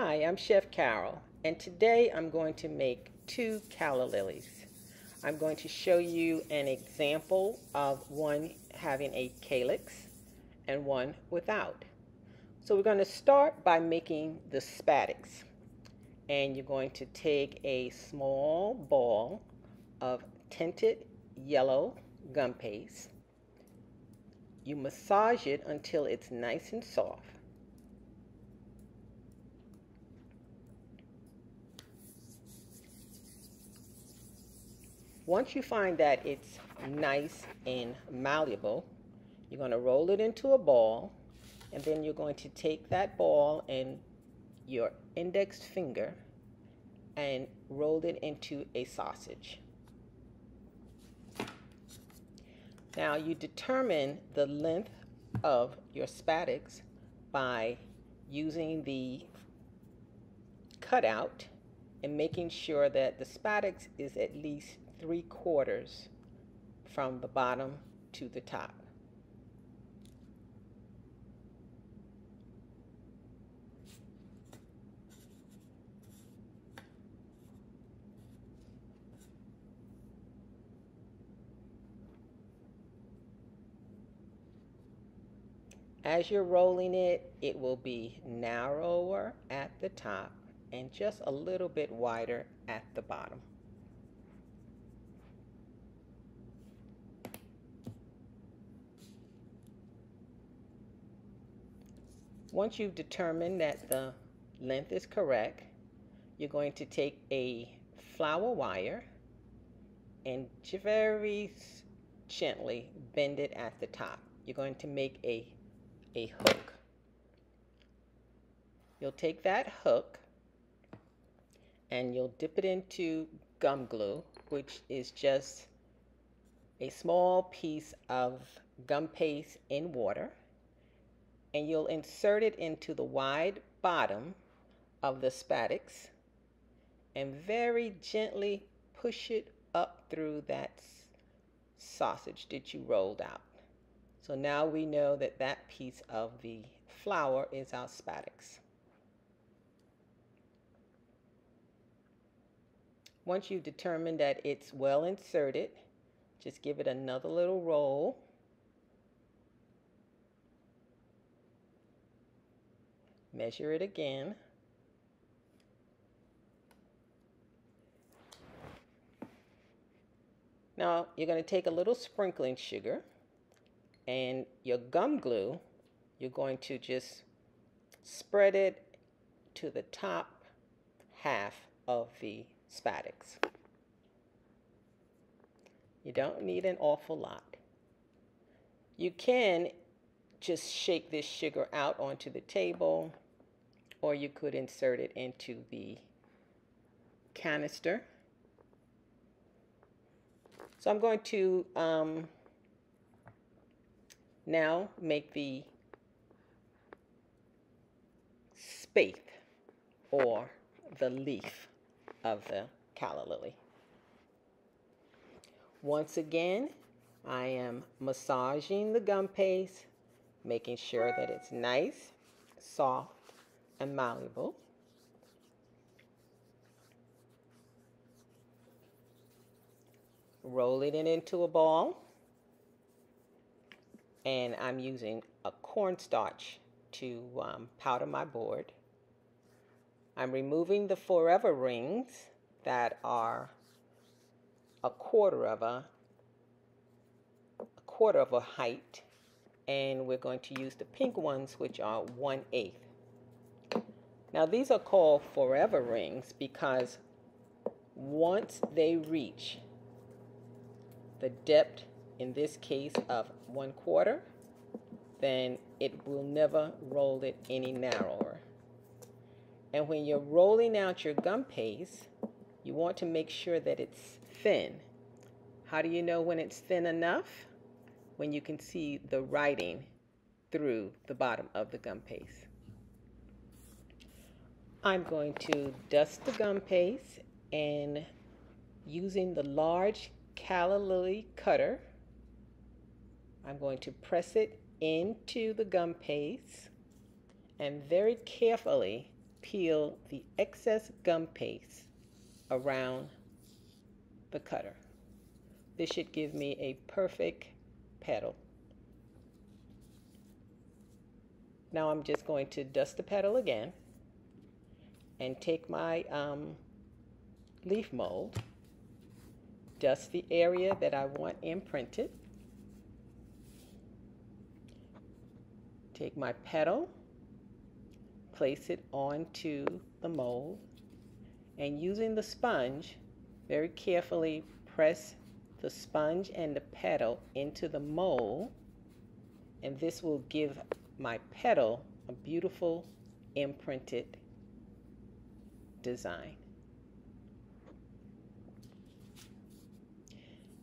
Hi, I'm Chef Carol, and today I'm going to make 2 Calla Lilies. I'm going to show you an example of one having a calyx and one without. So we're going to start by making the spadix. And you're going to take a small ball of tinted yellow gum paste. You massage it until it's nice and soft. Once you find that it's nice and malleable, you're going to roll it into a ball, and then you're going to take that ball and your index finger and roll it into a sausage. Now you determine the length of your spadix by using the cutout and making sure that the spadix is at least 3/4 from the bottom to the top. As you're rolling it, it will be narrower at the top and just a little bit wider at the bottom. Once you've determined that the length is correct, you're going to take a flour wire and very gently bend it at the top. You're going to make a hook. You'll take that hook and you'll dip it into gum glue, which is just a small piece of gum paste in water, and you'll insert it into the wide bottom of the spadix and very gently push it up through that sausage that you rolled out. So now we know that that piece of the flour is our spadix. Once you've determined that it's well inserted, just give it another little roll. Measure it again. Now you're going to take a little sprinkling sugar and your gum glue, you're going to just spread it to the top half of the spadix. You don't need an awful lot. You can just shake this sugar out onto the table, or you could insert it into the canister. So I'm going to now make the spathe, or the leaf of the Calla Lily. Once again, I am massaging the gum paste, making sure that it's nice, soft, and malleable. Rolling it into a ball, and I'm using a cornstarch to powder my board. I'm removing the forever rings that are a quarter of a height, and we're going to use the pink ones, which are 1/8. Now these are called forever rings because once they reach the depth, in this case of 1/4, then it will never roll it any narrower. And when you're rolling out your gum paste, you want to make sure that it's thin. How do you know when it's thin enough? When you can see the writing through the bottom of the gum paste. I'm going to dust the gum paste, and using the large Calla Lily cutter, I'm going to press it into the gum paste and very carefully peel the excess gum paste around the cutter. This should give me a perfect petal. Now I'm just going to dust the petal again and take my leaf mold, dust the area that I want imprinted, take my petal, place it onto the mold, and using the sponge, very carefully press the sponge and the petal into the mold, and this will give my petal a beautiful imprinted design.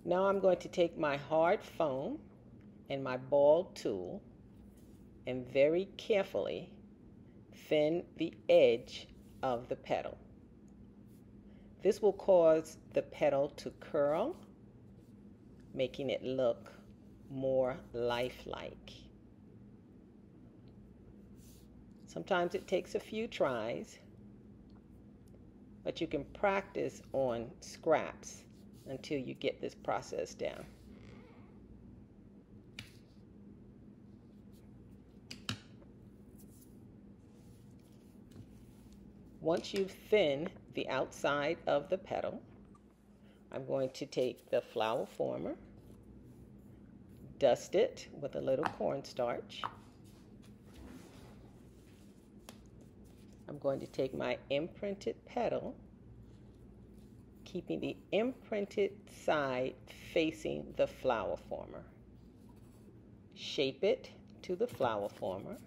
Now I'm going to take my hard foam and my ball tool and very carefully thin the edge of the petal. This will cause the petal to curl, making it look more lifelike. Sometimes it takes a few tries, but you can practice on scraps until you get this process down. Once you've thinned the outside of the petal, I'm going to take the flower former, dust it with a little cornstarch. I'm going to take my imprinted petal, keeping the imprinted side facing the flower former. Shape it to the flower former.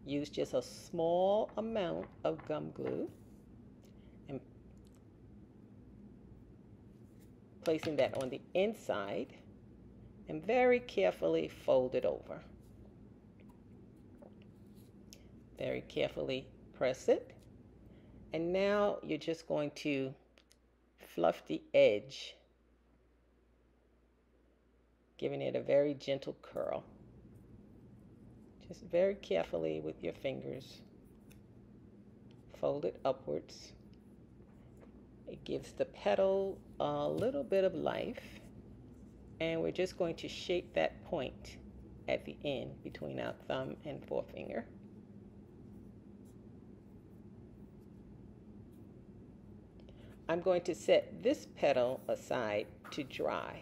Use just a small amount of gum glue and placing that on the inside and very carefully fold it over. Very carefully press it, and now you're just going to fluff the edge, giving it a very gentle curl. Just very carefully with your fingers, fold it upwards. It gives the petal a little bit of life, and we're just going to shape that point at the end between our thumb and forefinger. I'm going to set this petal aside to dry.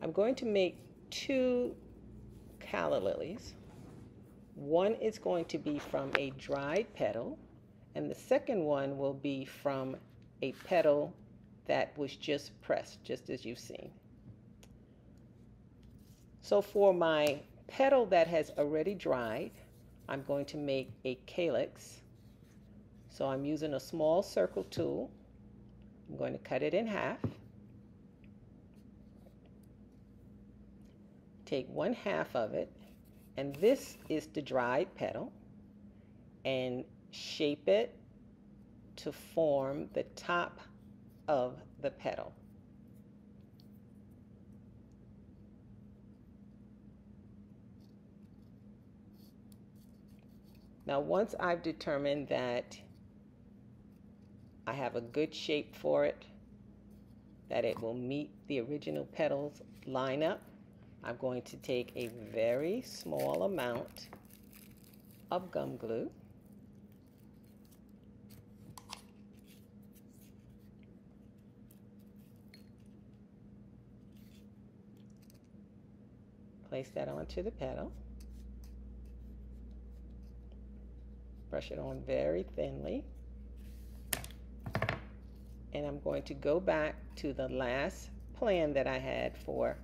I'm going to make 2 calla lilies. One is going to be from a dried petal, and the second one will be from a petal that was just pressed, just as you've seen. So for my petal that has already dried, I'm going to make a calyx. So I'm using a small circle tool. I'm going to cut it in half. Take 1/2 of it, and this is the dried petal, and shape it to form the top of the petal. Now, once I've determined that I have a good shape for it, that it will meet the original petals line up, I'm going to take a very small amount of gum glue. Place that onto the petal. Brush it on very thinly. And I'm going to go back to the last plan that I had for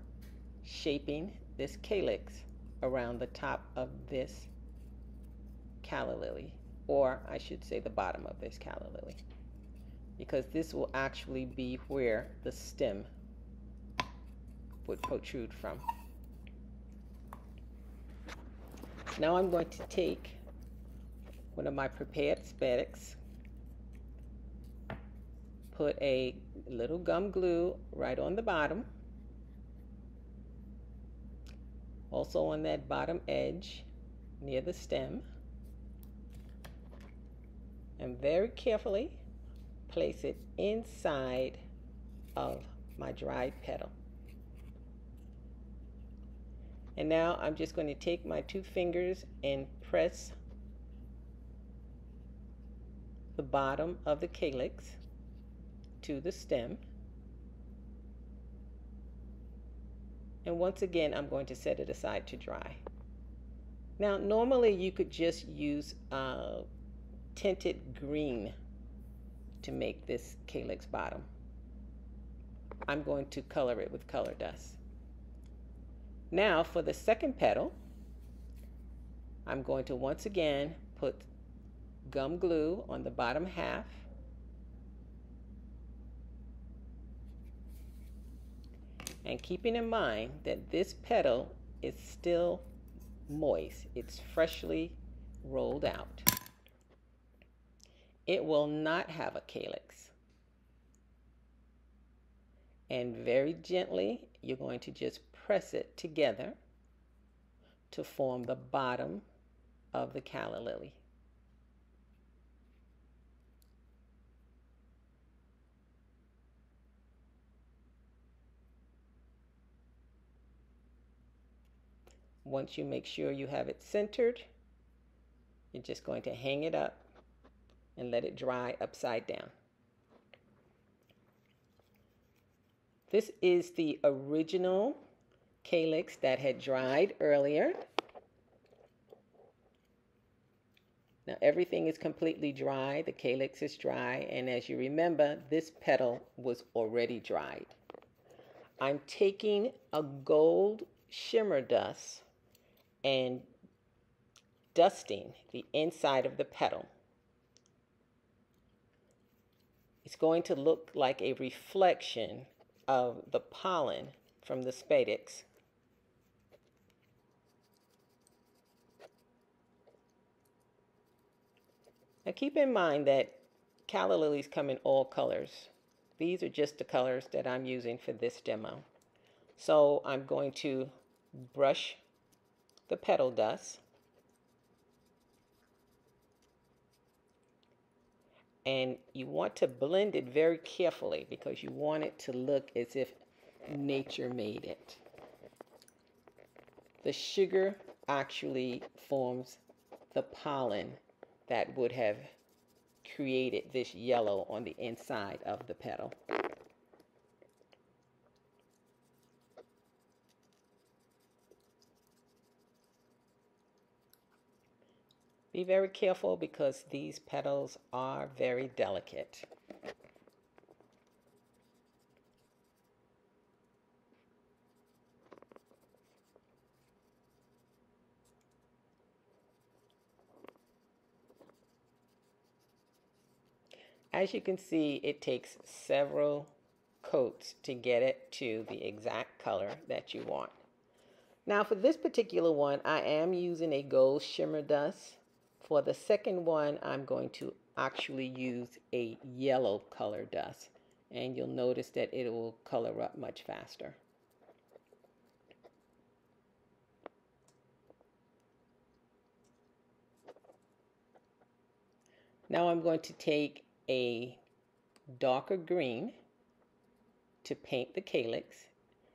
shaping this calyx around the top of this calla lily, or I should say the bottom of this calla lily, because this will actually be where the stem would protrude from. Now I'm going to take one of my prepared spadix, put a little gum glue right on the bottom, also on that bottom edge near the stem. and very carefully place it inside of my dried petal. And now I'm just going to take my 2 fingers and press the bottom of the calyx to the stem. And once again, I'm going to set it aside to dry. Now, normally you could just use tinted green to make this calyx bottom. I'm going to color it with color dust. Now, for the second petal, I'm going to once again put gum glue on the bottom half. And keeping in mind that this petal is still moist, it's freshly rolled out. It will not have a calyx. And very gently, you're going to just press it together to form the bottom of the calla lily. Once you make sure you have it centered, you're just going to hang it up and let it dry upside down. This is the original calyx that had dried earlier. Now everything is completely dry. The calyx is dry, and as you remember, this petal was already dried. I'm taking a gold shimmer dust and dusting the inside of the petal. It's going to look like a reflection of the pollen from the spadix. Now keep in mind that calla lilies come in all colors. These are just the colors that I'm using for this demo. So I'm going to brush the petal dust. And you want to blend it very carefully because you want it to look as if nature made it. The sugar actually forms the pollen that would have created this yellow on the inside of the petal. Be very careful because these petals are very delicate. As you can see, it takes several coats to get it to the exact color that you want. Now for this particular one, I am using a gold shimmer dust. For the second one, I'm going to actually use a yellow color dust, and you'll notice that it will color up much faster. Now I'm going to take a darker green to paint the calyx.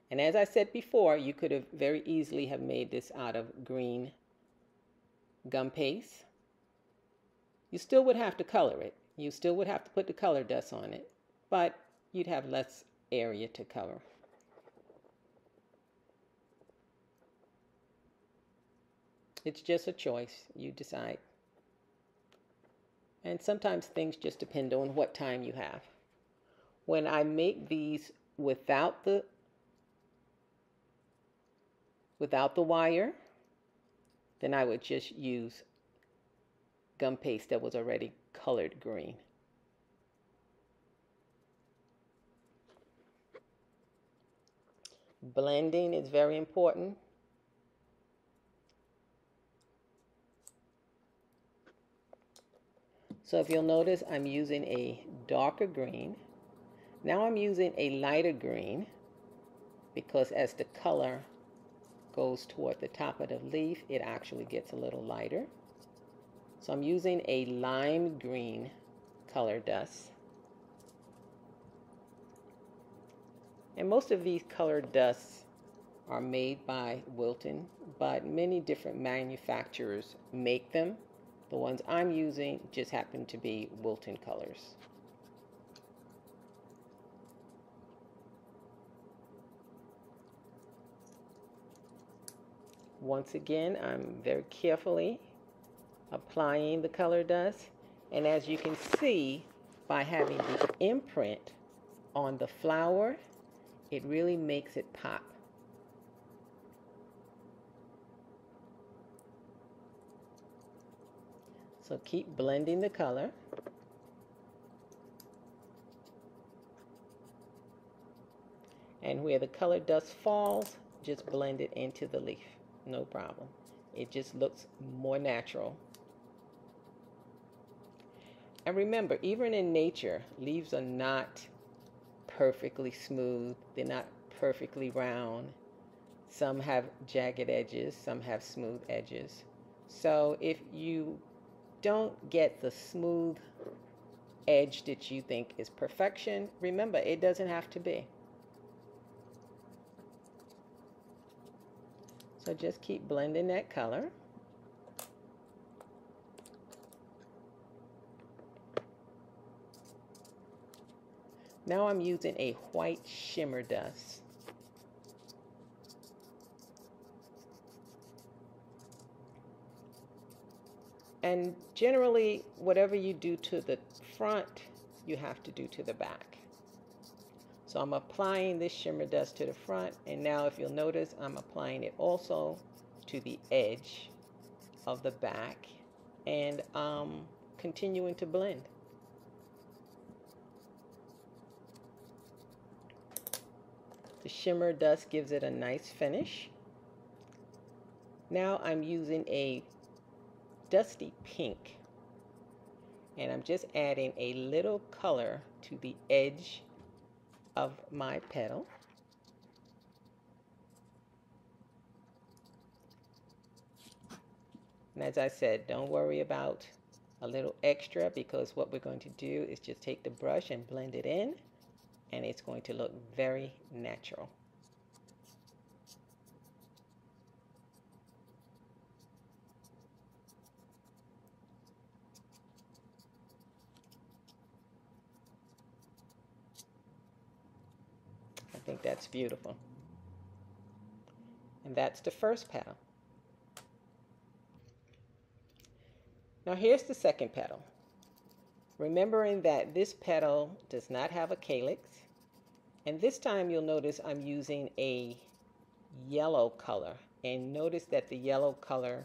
And as I said before, you could have very easily have made this out of green gum paste. You still would have to color it. You still would have to put the color dust on it, but you'd have less area to cover. It's just a choice. You decide. And sometimes things just depend on what time you have. When I make these without the wire, then I would just use gum paste that was already colored green. Blending is very important. So if you'll notice, I'm using a darker green. Now I'm using a lighter green because as the color goes toward the top of the leaf, it actually gets a little lighter. So I'm using a lime green color dust. And most of these color dusts are made by Wilton, but many different manufacturers make them. The ones I'm using just happen to be Wilton colors. Once again, I'm very carefully applying the color dust. And as you can see, by having the imprint on the flower, it really makes it pop. So keep blending the color. And where the color dust falls, just blend it into the leaf. No problem. It just looks more natural. And remember, even in nature, leaves are not perfectly smooth. They're not perfectly round. Some have jagged edges, some have smooth edges. So if you don't get the smooth edge that you think is perfection, remember, it doesn't have to be. So just keep blending that color. Now I'm using a white shimmer dust. And generally, whatever you do to the front, you have to do to the back. So I'm applying this shimmer dust to the front, and now if you'll notice, I'm applying it also to the edge of the back, and continuing to blend. The shimmer dust gives it a nice finish. Now I'm using a dusty pink, and I'm just adding a little color to the edge of my petal. And as I said, don't worry about a little extra, because what we're going to do is just take the brush and blend it in, and it's going to look very natural. I think that's beautiful. And that's the first petal. Now here's the second petal. Remembering that this petal does not have a calyx, and this time you'll notice I'm using a yellow color, and notice that the yellow color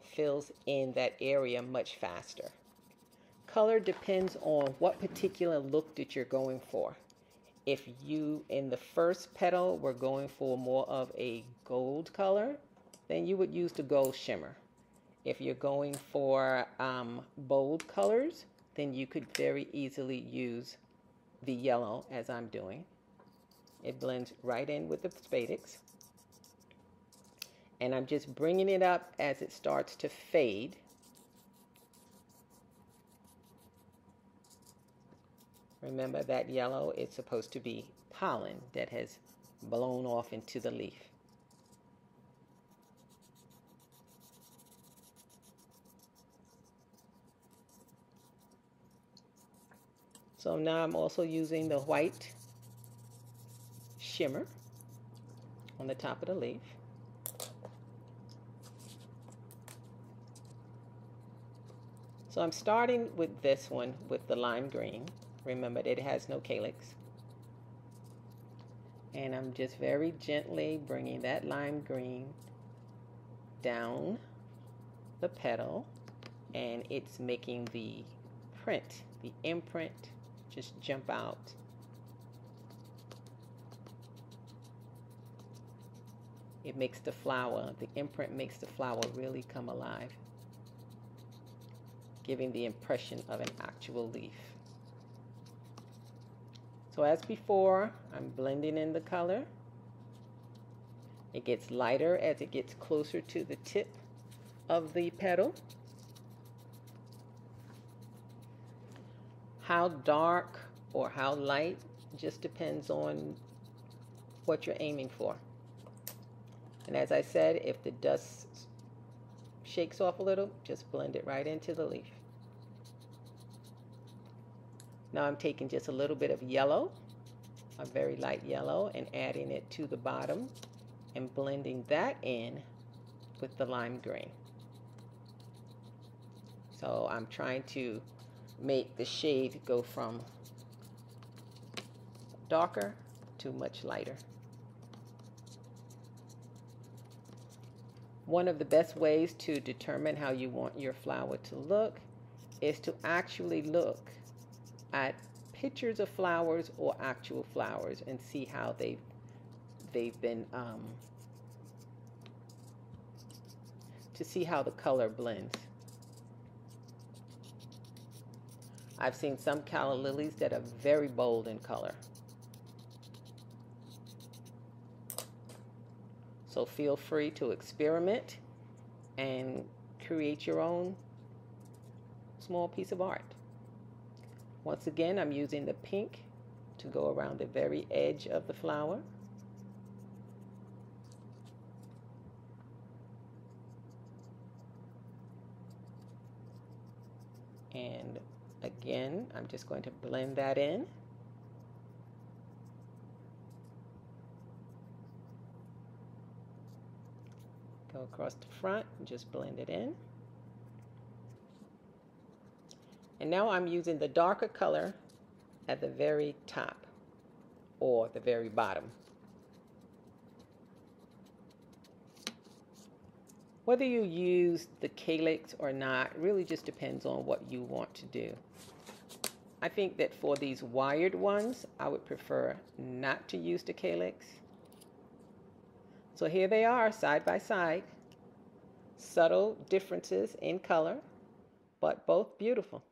fills in that area much faster. Color depends on what particular look that you're going for. If you, in the first petal, were going for more of a gold color, then you would use the gold shimmer. If you're going for bold colors, then you could very easily use the yellow, as I'm doing. It blends right in with the spadix. And I'm just bringing it up as it starts to fade. Remember that yellow is supposed to be pollen that has blown off into the leaf. So now I'm also using the white shimmer on the top of the leaf. So I'm starting with this one with the lime green. Remember that it has no calyx. And I'm just very gently bringing that lime green down the petal, and it's making the print, the imprint, just jump out. It makes the flower, the imprint makes the flower really come alive, giving the impression of an actual leaf. So as before, I'm blending in the color. It gets lighter as it gets closer to the tip of the petal. How dark or how light just depends on what you're aiming for. And as I said, if the dust shakes off a little, just blend it right into the leaf. Now I'm taking just a little bit of yellow, a very light yellow, and adding it to the bottom and blending that in with the lime green. So I'm trying to make the shade go from darker to much lighter. One of the best ways to determine how you want your flower to look is to actually look at pictures of flowers or actual flowers and see how they've been to see how the color blends. I've seen some Calla Lilies that are very bold in color. So feel free to experiment and create your own small piece of art. Once again, I'm using the pink to go around the very edge of the flower. And again, I'm just going to blend that in. Go across the front and just blend it in. And now I'm using the darker color at the very top or the very bottom. Whether you use the Calyx or not really just depends on what you want to do. I think that for these wired ones, I would prefer not to use the Calyx. So here they are side by side. Subtle differences in color, but both beautiful.